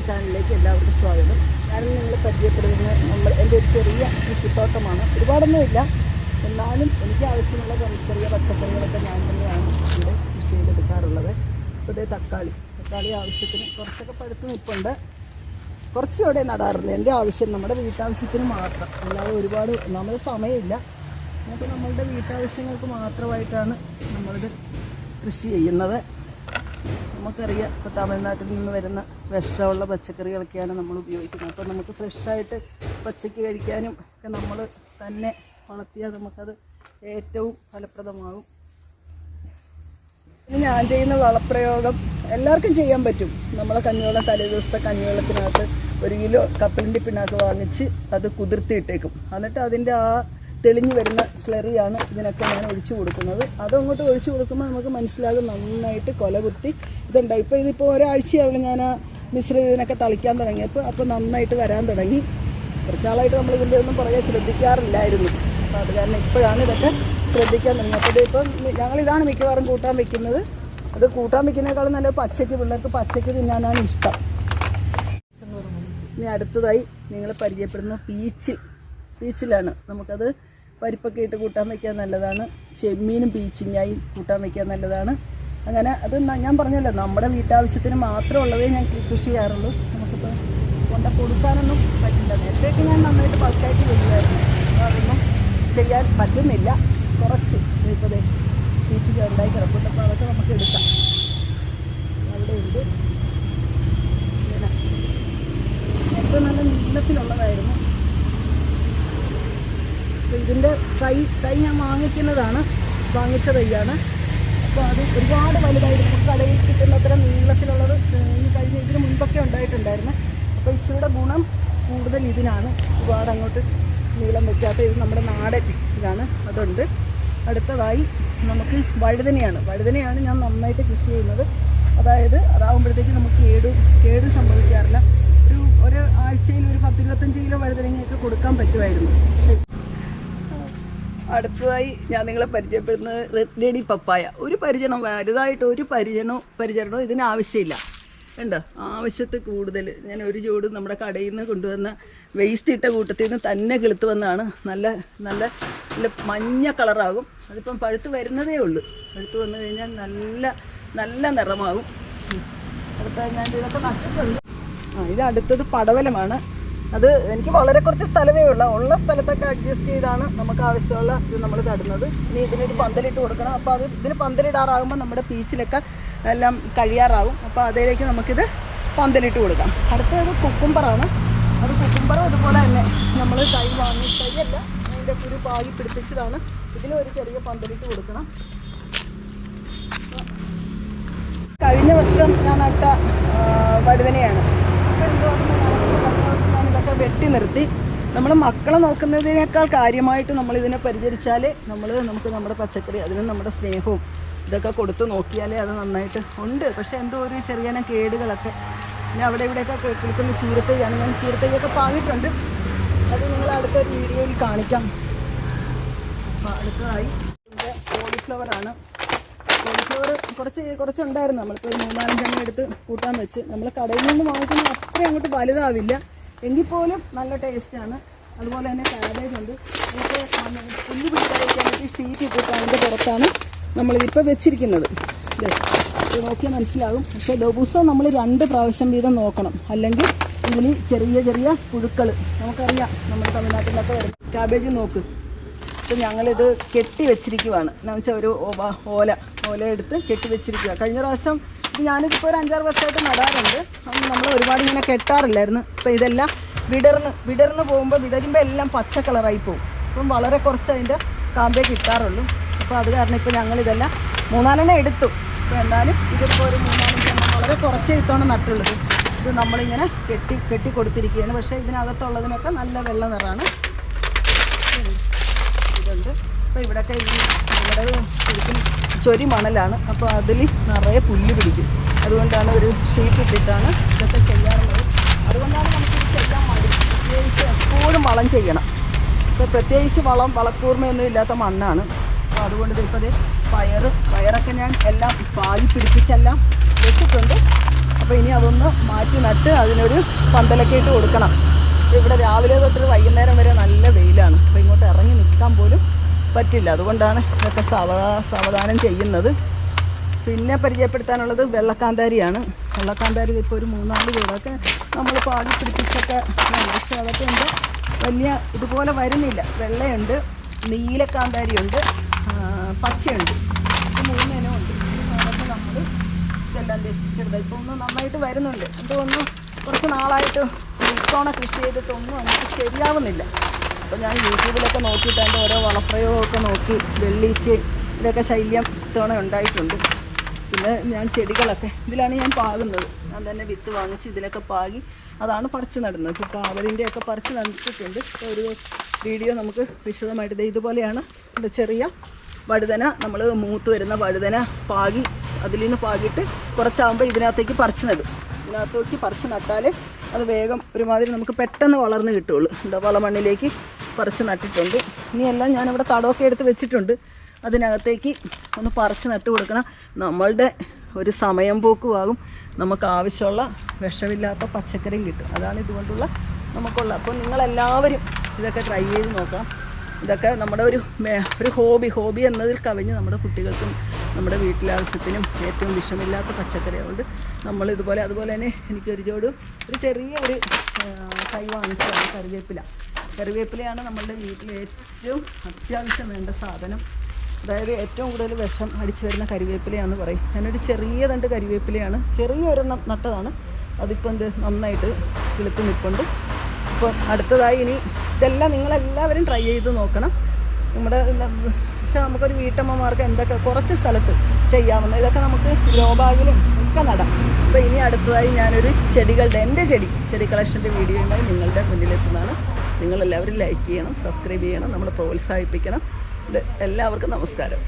ചാനലിലേക്ക് എല്ലാവർക്കും സ്വാഗതം. ഞാനും നിങ്ങൾ പരിചയപ്പെടുന്നത് എൻ്റെ ഒരു ചെറിയ കൃഷിത്തോട്ടമാണ്. ഒരുപാടൊന്നുമില്ല, എന്നാലും എനിക്ക് ആവശ്യമുള്ള ചെറിയ പച്ചക്കറികളൊക്കെ ഞാൻ തന്നെയാണ് ഇവിടെ കൃഷി ചെയ്തെടുക്കാറുള്ളത്. ഇപ്പോൾ ഇതേ തക്കാളി ആവശ്യത്തിന് കുറച്ചൊക്കെ പഴുത്ത് നിൽപ്പുണ്ട്. കുറച്ച് ഇവിടെ നടാറുണ്ട് എൻ്റെ ആവശ്യം, നമ്മുടെ വീട്ടാവശ്യത്തിന് മാത്രം. അല്ലാതെ ഒരുപാട് നമ്മുടെ സമയമില്ല. അപ്പോൾ നമ്മളുടെ വീട്ടാവശ്യങ്ങൾക്ക് മാത്രമായിട്ടാണ് നമ്മളിത് കൃഷി ചെയ്യുന്നത്. നമുക്കറിയാം, ഇപ്പോൾ തമിഴ്നാട്ടിൽ നിന്ന് വരുന്ന വിഷമുള്ള പച്ചക്കറികളൊക്കെയാണ് നമ്മൾ ഉപയോഗിക്കുന്നത്. അപ്പോൾ നമുക്ക് ഫ്രഷായിട്ട് പച്ചക്ക് കഴിക്കാനും ഒക്കെ നമ്മൾ തന്നെ വളർത്തിയാൽ നമുക്കത് ഏറ്റവും ഫലപ്രദമാകും. ഇനി ഞാൻ ചെയ്യുന്ന വളപ്രയോഗം എല്ലാവർക്കും ചെയ്യാൻ പറ്റും. നമ്മളെ കഞ്ഞിവെള്ളം, തലേ ദിവസത്തെ കഞ്ഞിവെള്ളത്തിനകത്ത് 1 കിലോ കപ്പലിൻ്റെ പിണ്ണാക്ക് വാങ്ങിച്ച് അത് കുതിർത്തിയിട്ടേക്കും. എന്നിട്ട് അതിൻ്റെ ആ തെളിഞ്ഞു വരുന്ന സ്ലറിയാണ് ഇതിനൊക്കെ ഞാൻ ഒഴിച്ചു കൊടുക്കുന്നത്. അതങ്ങോട്ട് ഒഴിച്ചു കൊടുക്കുമ്പോൾ നമുക്ക് മനസ്സിലാകും നന്നായിട്ട് കൊല കുത്തി ഇതുണ്ടാവും. ഇതിപ്പോൾ ഒരാഴ്ചയാവുള്ളൂ ഞാൻ ആ മിശ്രിതം ഇതിനൊക്കെ തളിക്കാൻ തുടങ്ങിയപ്പോൾ. അപ്പോൾ നന്നായിട്ട് വരാൻ തുടങ്ങി. കുറച്ചാളായിട്ട് നമ്മൾ ഇതിൻ്റെ ഒന്നും പുറകെ ശ്രദ്ധിക്കാറില്ലായിരുന്നു. അപ്പോൾ അത് കാരണം ഇപ്പോഴാണ് ഇതൊക്കെ ശ്രദ്ധിക്കാൻ തുടങ്ങി. അപ്പോൾ ഇതിപ്പം ഞങ്ങളിതാണ് മിക്കവാറും കൂട്ടാൻ വെക്കുന്നത്. അത് കൂട്ടാൻ വെക്കുന്നതിനേക്കാളും നല്ല പച്ചയ്ക്ക്, പിള്ളേർക്ക് പച്ചയ്ക്ക് തിന്നാനാണ് ഇഷ്ടം. ഇനി അടുത്തതായി നിങ്ങൾ പരിചയപ്പെടുന്ന പീച്ചിലാണ്. നമുക്കത് പരിപ്പൊക്കെ ഇട്ട് കൂട്ടാൻ വയ്ക്കാൻ നല്ലതാണ്. ചെമ്മീനും പീച്ചിങ്ങായും കൂട്ടാൻ വയ്ക്കാൻ നല്ലതാണ്. അങ്ങനെ അത് ഞാൻ പറഞ്ഞല്ലോ, നമ്മുടെ വീട്ടാവശ്യത്തിന് മാത്രമുള്ളതേ ഞാൻ കൃഷി ചെയ്യാറുള്ളൂ. നമുക്കിപ്പോൾ കൊണ്ട കൊടുക്കാനൊന്നും പറ്റില്ല. നേരത്തേക്ക് ഞാൻ നന്നായിട്ട് ബൾക്കായിട്ട് ചെയ്യുമായിരുന്നു. അതൊന്നും ചെയ്യാൻ പറ്റുന്നില്ല. കുറച്ച് ഇപ്പോൾ പീച്ചിക്ക ഉണ്ടായി കിടപ്പുണ്ട്. അപ്പോൾ അതൊക്കെ നമുക്ക് എടുക്കാം. അവിടെ ഉണ്ട്. ഇങ്ങനെ ഏറ്റവും നല്ല നീളത്തിലുള്ളതായിരുന്നു. അപ്പോൾ ഇതിൻ്റെ തൈ ഞാൻ വാങ്ങിച്ച തൈയാണ്. അപ്പോൾ അത് ഒരുപാട് വലുതായിട്ട് കടയിൽ കിട്ടുന്നത്ര നീളത്തിലുള്ളത് ഇതിന് മുൻപൊക്കെ ഉണ്ടായിട്ടുണ്ടായിരുന്നു. അപ്പോൾ ഇച്ചിരിയുടെ ഗുണം കൂടുതൽ ഇതിനാണ്. ഒരുപാട് അങ്ങോട്ട് നീളം വയ്ക്കാത്ത ഇത് നമ്മുടെ നാടൻ ഇതാണ്. അതുണ്ട്. അടുത്തതായി നമുക്ക് വഴുതനയാണ് ഞാൻ നന്നായിട്ട് കൃഷി ചെയ്യുന്നത്. അതാകുമ്പോഴത്തേക്ക് നമുക്ക് കേട് സംഭവിക്കാറില്ല. ഒരു ആഴ്ചയിൽ ഒരു 10-25 കിലോ വഴുതനങ്ങയൊക്കെ കൊടുക്കാൻ പറ്റുമായിരുന്നു. അടുത്തതായി ഞാൻ നിങ്ങളെ പരിചയപ്പെടുന്നത് റെഡ് ലേഡി പപ്പായ. വലുതായിട്ട് ഒരു പരിചരണവും ഇതിനാവശ്യമില്ല. കണ്ടോ, ആവശ്യത്തിൽ കൂടുതൽ. ഞാൻ ഒരു ജോഡ് നമ്മുടെ കടയിൽ നിന്ന് കൊണ്ടുവന്ന വേസ്റ്റ് ഇട്ട കൂട്ടത്തിൽ നിന്ന് തന്നെ കിളുത്ത് വന്നതാണ്. നല്ല നല്ല നല്ല മഞ്ഞ കളറാകും. അതിപ്പം പഴുത്ത് വരുന്നതേ ഉള്ളൂ. പഴുത്ത് വന്നു കഴിഞ്ഞാൽ നല്ല നല്ല നിറമാകും. അടുത്ത ഞാൻ ഇതൊക്കെ നട്ടിട്ടുണ്ട്. ഇത് അടുത്തത് പടവലമാണ്. അത് എനിക്ക് വളരെ കുറച്ച് സ്ഥലമേ ഉള്ള സ്ഥലത്തൊക്കെ അഡ്ജസ്റ്റ് ചെയ്താണ് നമുക്ക് ആവശ്യമുള്ള ഇത് നമ്മൾ നടുന്നത്. ഇനി ഇതിനൊരു പന്തലിട്ട് കൊടുക്കണം. അപ്പോൾ അത് ഇതിന് പന്തലിടാറാകുമ്പോൾ നമ്മുടെ പീച്ചിലൊക്കെ എല്ലാം കഴിയാറാകും. അപ്പോൾ അതിലേക്ക് നമുക്കിത് പന്തലിട്ട് കൊടുക്കാം. അടുത്തത് കുക്കുംബറാണ്. കുക്കുംബറും ഇതുപോലെ തന്നെ നമ്മൾ തൈയല്ല, അതിൻ്റെ കുരു പാകി പിടിപ്പിച്ചതാണ്. ഇതിനും ഒരു ചെറിയ പന്തലിട്ട് കൊടുക്കണം. കഴിഞ്ഞ വർഷം ഞാൻ നട്ട വഴുതനയാണ്. ഞാനിതൊക്കെ വെട്ടി നിർത്തി. നമ്മൾ മക്കളെ നോക്കുന്നതിനേക്കാൾ കാര്യമായിട്ട് നമ്മളിതിനെ പരിചരിച്ചാലേ നമുക്ക് നമ്മുടെ പച്ചക്കറി, അതിന് നമ്മുടെ സ്നേഹവും ഇതൊക്കെ കൊടുത്ത് നോക്കിയാലേ അത് നന്നായിട്ട് ഉണ്ട്. പക്ഷേ എന്തോ ഒരു ചെറിയ കേടുകളൊക്കെ പിന്നെ അവിടെ ഇവിടെയൊക്കെ കിളിക്കുന്ന ചീരത്തൈയാണ്. ഞാൻ ചീരത്തൈയൊക്കെ പാകിയിട്ടുണ്ട്. അത് നിങ്ങൾ അടുത്തൊരു വീഡിയോയിൽ കാണിക്കാം. അടുത്തതായി കോളിഫ്ലവറാണ്. കോളിഫ്ലവർ കുറച്ചുണ്ടായിരുന്നു. നമ്മളിപ്പോൾ ഒരു 3-4 എടുത്ത് കൂട്ടാൻ വെച്ച്. നമ്മൾ കടയിൽ നിന്ന് വാങ്ങിക്കുന്നത് അത്രയും അങ്ങോട്ട് വലുതാവില്ല, എങ്കിൽ പോലും നല്ല ടേസ്റ്റാണ്. അതുപോലെ തന്നെ കാബേജ് ഉണ്ട്. നമുക്ക് പുല്ല് പിടിക്കാതിരിക്കാനായിട്ട് ഷീറ്റ് ഇട്ടിട്ട് അതിൻ്റെ പുറത്താണ് നമ്മളിതിപ്പോൾ വെച്ചിരിക്കുന്നത്. ഇത് നോക്കിയാൽ മനസ്സിലാകും. പക്ഷേ ദിവസവും നമ്മൾ 2 പ്രാവശ്യം വീതം നോക്കണം. അല്ലെങ്കിൽ ഇതിന് ചെറിയ പുഴുക്കൾ നമുക്കറിയാം. നമ്മുടെ തമിഴ്നാട്ടിലൊക്കെ വരും. കാബേജ് നോക്ക്. അപ്പോൾ ഞങ്ങളിത് കെട്ടി വെച്ചിരിക്കുവാണ്. എന്ന് വെച്ചാൽ ഒരു ഓല എടുത്ത് കെട്ടി വെച്ചിരിക്കുക. കഴിഞ്ഞ പ്രാവശ്യം ഞാനിതിപ്പോൾ ഒരു 5-6 വർഷമായിട്ട് നടാറുണ്ട്. നമ്മൾ ഒരുപാട് ഇങ്ങനെ കെട്ടാറില്ലായിരുന്നു. അപ്പോൾ ഇതെല്ലാം വിടർന്ന് വിടരുമ്പോൾ എല്ലാം പച്ച കളറായി പോകും. അപ്പം വളരെ കുറച്ച് അതിൻ്റെ കാമ്പേ കിട്ടാറുള്ളൂ. അപ്പോൾ അത് കാരണം ഇപ്പോൾ ഞങ്ങളിതെല്ലാം 3-4 എടുത്തു. അപ്പോൾ എന്നാലും ഇതിപ്പോൾ ഒരു 3-4 വളരെ കുറച്ചേ ഇത്തവണ നട്ടുള്ളത്. ഇത് നമ്മളിങ്ങനെ കെട്ടി കൊടുത്തിരിക്കുകയാണ്. പക്ഷേ ഇതിനകത്തുള്ളതിനൊക്കെ നല്ല വെള്ള നിറമാണ്. ഇതുണ്ട്. അപ്പോൾ ഇവിടെയൊക്കെ നമ്മുടെ ശരിക്കും ചൊരി മണലാണ്. അപ്പോൾ അതിൽ നിറയെ പുല്ല് പിടിക്കും. അതുകൊണ്ടാണ് ഒരു ഷീറ്റ് ഇട്ടിട്ടാണ് ഇതൊക്കെ ചെയ്യാറുള്ളത്. അതുകൊണ്ടാണ് നമുക്കിത് ചെയ്യാൻ മടി. പ്രത്യേകിച്ച് എപ്പോഴും വളം ചെയ്യണം. ഇപ്പോൾ പ്രത്യേകിച്ച് വളക്കൂർമ്മയൊന്നും ഇല്ലാത്ത മണ്ണാണ്. അപ്പോൾ അതുകൊണ്ട് ഇപ്പോൾ പയറൊക്കെ ഞാൻ എല്ലാം പാകി പിടിപ്പിച്ചെല്ലാം വെച്ചിട്ടുണ്ട്. അപ്പോൾ ഇനി അതൊന്ന് മാറ്റി നട്ട് അതിനൊരു പന്തലൊക്കെ ഇട്ട് കൊടുക്കണം. ഇവിടെ രാവിലെ തൊട്ട് വൈകുന്നേരം വരെ നല്ല വെയിലാണ്. അപ്പോൾ ഇങ്ങോട്ട് ഇറങ്ങി നിൽക്കാൻ പോലും പറ്റില്ല. അതുകൊണ്ടാണ് ഇതൊക്കെ സാവധാനം ചെയ്യുന്നത്. പിന്നെ പരിചയപ്പെടുത്താനുള്ളത് വെള്ളക്കാന്താരിയാണ്. വെള്ളക്കാന്താരി ഇപ്പോൾ ഒരു 3-4 ചൂടൊക്കെ നമ്മൾ പാടി പിടിപ്പിച്ചൊക്കെ, പക്ഷേ അതൊക്കെ ഉണ്ട് വലിയ ഇതുപോലെ വരുന്നില്ല. വെള്ളയുണ്ട്, നീലക്കാന്താരിയുണ്ട്, പച്ചയുണ്ട്, ഈ 3 ഇനമുണ്ട്. അതൊക്കെ നമ്മൾ ഇതെല്ലാം ചെറുതായി ഇപ്പോൾ ഒന്ന് നന്നായിട്ട് വരുന്നുണ്ട്. എന്തോന്നു കുറച്ച് നാളായിട്ട് ഇത്തവണ കൃഷി ചെയ്തിട്ടൊന്നും നമുക്ക് ശരിയാവുന്നില്ല. അപ്പോൾ ഞാൻ യൂട്യൂബിലൊക്കെ നോക്കിയിട്ട് അതിൻ്റെ ഓരോ വളപ്രയോഗമൊക്കെ നോക്കി വെള്ളീച്ച് ഇതൊക്കെ ശല്യം ഇത്തവണ ഉണ്ടായിട്ടുണ്ട്. പിന്നെ ഞാൻ ചെടികളൊക്കെ ഇതിലാണ് ഞാൻ പാകുന്നത്. ഞാൻ തന്നെ വിത്ത് വാങ്ങിച്ച് ഇതിലൊക്കെ പാകി അതാണ് പറിച്ച് നടുന്നത്. ഇപ്പോൾ പാവലിൻ്റെയൊക്കെ പറിച്ച് നട്ടിട്ടുണ്ട്. ഒരു വീഡിയോ നമുക്ക് വിശദമായിട്ട് ഇതുപോലെയാണ്. ഇത് ചെറിയ വഴുതന, നമ്മൾ മൂത്ത് വരുന്ന വഴുതന പാകി അതിൽ നിന്ന് പാകിയിട്ട് കുറച്ചാകുമ്പോൾ ഇതിനകത്തേക്ക് പറിച്ച് നടും. ഇതിനകത്തേക്ക് പറിച്ച് നട്ടാൽ അത് വേഗം ഒരുമാതിരി നമുക്ക് പെട്ടെന്ന് വളർന്ന് കിട്ടുള്ളൂ. വളമണ്ണിലേക്ക് പറിച്ച് നട്ടിട്ടുണ്ട്. ഇനിയെല്ലാം ഞാനിവിടെ തടമൊക്കെ എടുത്ത് വെച്ചിട്ടുണ്ട്. അതിനകത്തേക്ക് ഒന്ന് പറിച്ച് നട്ട് കൊടുക്കണം. നമ്മളുടെ ഒരു സമയം പോക്കുമാകും, നമുക്ക് ആവശ്യമുള്ള വിഷമില്ലാത്ത പച്ചക്കറിയും കിട്ടും. അതാണ് ഇതുകൊണ്ടുള്ള നമുക്കുള്ള. അപ്പോൾ നിങ്ങളെല്ലാവരും ഇതൊക്കെ ട്രൈ ചെയ്ത് നോക്കണം. ഇതൊക്കെ നമ്മുടെ ഒരു ഹോബി എന്നതിൽ കവിഞ്ഞ് നമ്മുടെ കുട്ടികൾക്കും നമ്മുടെ വീട്ടിലാവശ്യത്തിനും ഏറ്റവും വിഷമില്ലാത്ത പച്ചക്കറി ആയതുകൊണ്ട് നമ്മളിതുപോലെ. അതുപോലെ തന്നെ എനിക്കൊരു ചെറിയ ഒരു തൈ വാങ്ങിച്ചതാണ് കറിവേപ്പിലയാണ് നമ്മളുടെ വീട്ടിൽ ഏറ്റവും അത്യാവശ്യം വേണ്ട സാധനം. അതായത് ഏറ്റവും കൂടുതൽ വിഷം അടിച്ചു വരുന്ന കരിവേപ്പിലയാണെന്ന് പറയും. ഞാനൊരു ചെറിയ തണ്ട് കരിവേപ്പിലയാണ് ചെറിയൊരെണ്ണം നട്ടതാണ്. അതിപ്പോൾ നന്നായിട്ട് കിളുത്ത് നിൽപ്പുണ്ട്. ഇപ്പോൾ അടുത്തതായി ഇനി ഇതെല്ലാം നിങ്ങളെല്ലാവരും ട്രൈ ചെയ്ത് നോക്കണം. നമ്മുടെ പക്ഷേ നമുക്കൊരു വീട്ടമ്മമാർക്ക് എന്തൊക്കെ കുറച്ച് സ്ഥലത്ത് ചെയ്യാവുന്ന ഇതൊക്കെ നമുക്ക് ഗ്രോ ബാഗിലും ഒക്കെ നടാം. അപ്പോൾ ഇനി അടുത്തതായി ഞാനൊരു എൻ്റെ ചെടി കളക്ഷൻ്റെ വീഡിയോയുമായി നിങ്ങളുടെ മുന്നിലെത്തുന്നതാണ്. നിങ്ങളെല്ലാവരും ലൈക്ക് ചെയ്യണം, സബ്സ്ക്രൈബ് ചെയ്യണം, നമ്മൾ പ്രോത്സാഹിപ്പിക്കണം. എല്ലാവർക്കും നമസ്കാരം.